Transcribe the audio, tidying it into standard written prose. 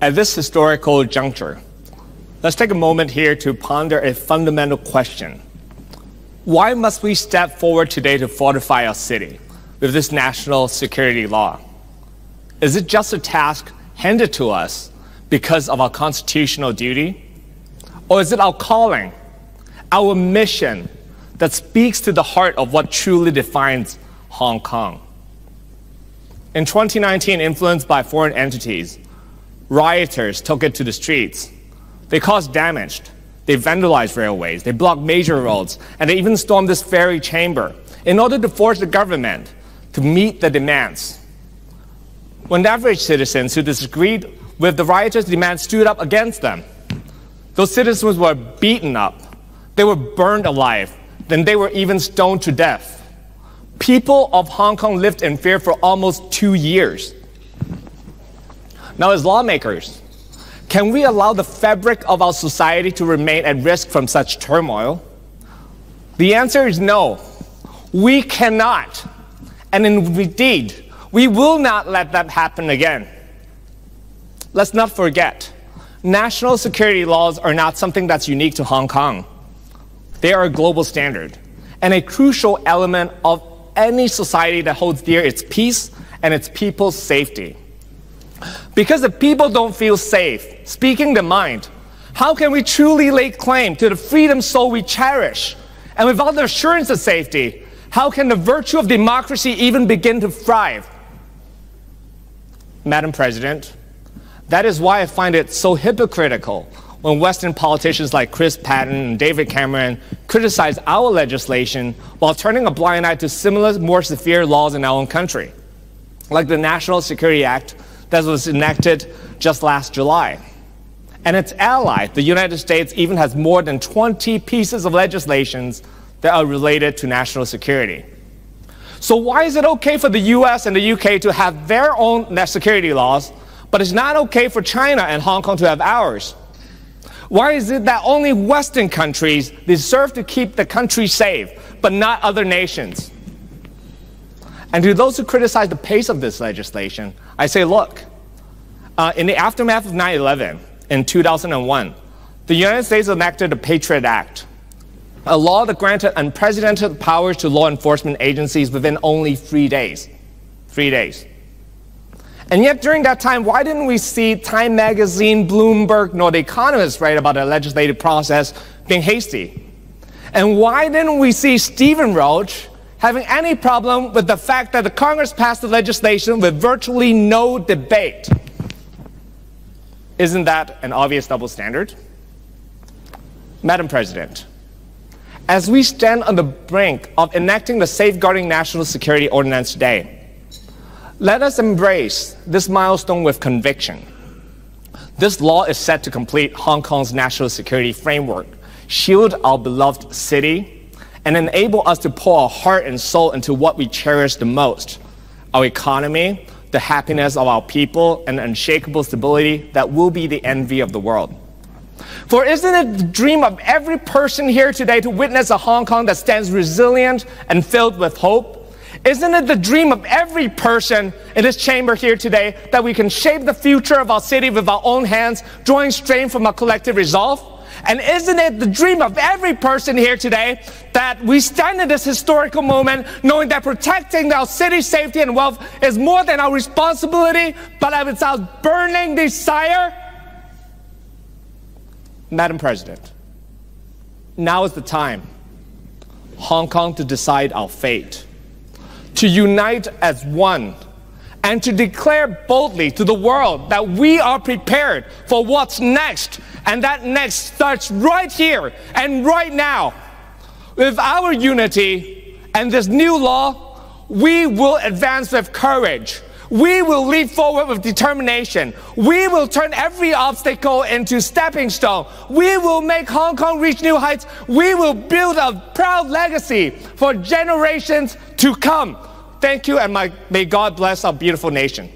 At this historical juncture, let's take a moment here to ponder a fundamental question. Why must we step forward today to fortify our city with this national security law? Is it just a task handed to us because of our constitutional duty? Or is it our calling, our mission that speaks to the heart of what truly defines Hong Kong? In 2019, influenced by foreign entities, rioters took it to the streets. They caused damage. They vandalized railways. They blocked major roads. And they even stormed this ferry chamber in order to force the government to meet the demands. When the average citizens who disagreed with the rioters' demands stood up against them, those citizens were beaten up. They were burned alive. Then they were even stoned to death. People of Hong Kong lived in fear for almost 2 years. Now, as lawmakers, can we allow the fabric of our society to remain at risk from such turmoil? The answer is no. We cannot. And indeed, we will not let that happen again. Let's not forget, national security laws are not something that's unique to Hong Kong. They are a global standard and a crucial element of any society that holds dear its peace and its people's safety. Because if people don't feel safe speaking their mind, how can we truly lay claim to the freedom soul we cherish? And without the assurance of safety, how can the virtue of democracy even begin to thrive? Madam President, that is why I find it so hypocritical when Western politicians like Chris Patten and David Cameron criticize our legislation while turning a blind eye to similar, more severe laws in our own country, like the National Security Act that was enacted just last July. And its ally, the United States, even has more than 20 pieces of legislation that are related to national security. So why is it okay for the US and the UK to have their own security laws, but it's not okay for China and Hong Kong to have ours? Why is it that only Western countries deserve to keep the country safe, but not other nations? And to those who criticize the pace of this legislation, I say, look, in the aftermath of 9/11 in 2001, the United States enacted the Patriot Act, a law that granted unprecedented powers to law enforcement agencies within only 3 days. 3 days. And yet during that time, why didn't we see Time Magazine, Bloomberg, nor The Economist write about the legislative process being hasty? And why didn't we see Stephen Roach having any problem with the fact that the Congress passed the legislation with virtually no debate? Isn't that an obvious double standard? Madam President, as we stand on the brink of enacting the Safeguarding National Security Ordinance today, let us embrace this milestone with conviction. This law is set to complete Hong Kong's national security framework, shield our beloved city, and enable us to pour our heart and soul into what we cherish the most, our economy, the happiness of our people, and the unshakable stability that will be the envy of the world. For isn't it the dream of every person here today to witness a Hong Kong that stands resilient and filled with hope? Isn't it the dream of every person in this chamber here today that we can shape the future of our city with our own hands, drawing strength from our collective resolve? And isn't it the dream of every person here today that we stand in this historical moment knowing that protecting our city's safety and wealth is more than our responsibility, but it's our burning desire? Madam President, now is the time, Hong Kong, to decide our fate, to unite as one, and to declare boldly to the world that we are prepared for what's next, and that next starts right here and right now. With our unity and this new law, we will advance with courage. We will leap forward with determination. We will turn every obstacle into stepping stone. We will make Hong Kong reach new heights. We will build a proud legacy for generations to come. Thank you, and may God bless our beautiful nation.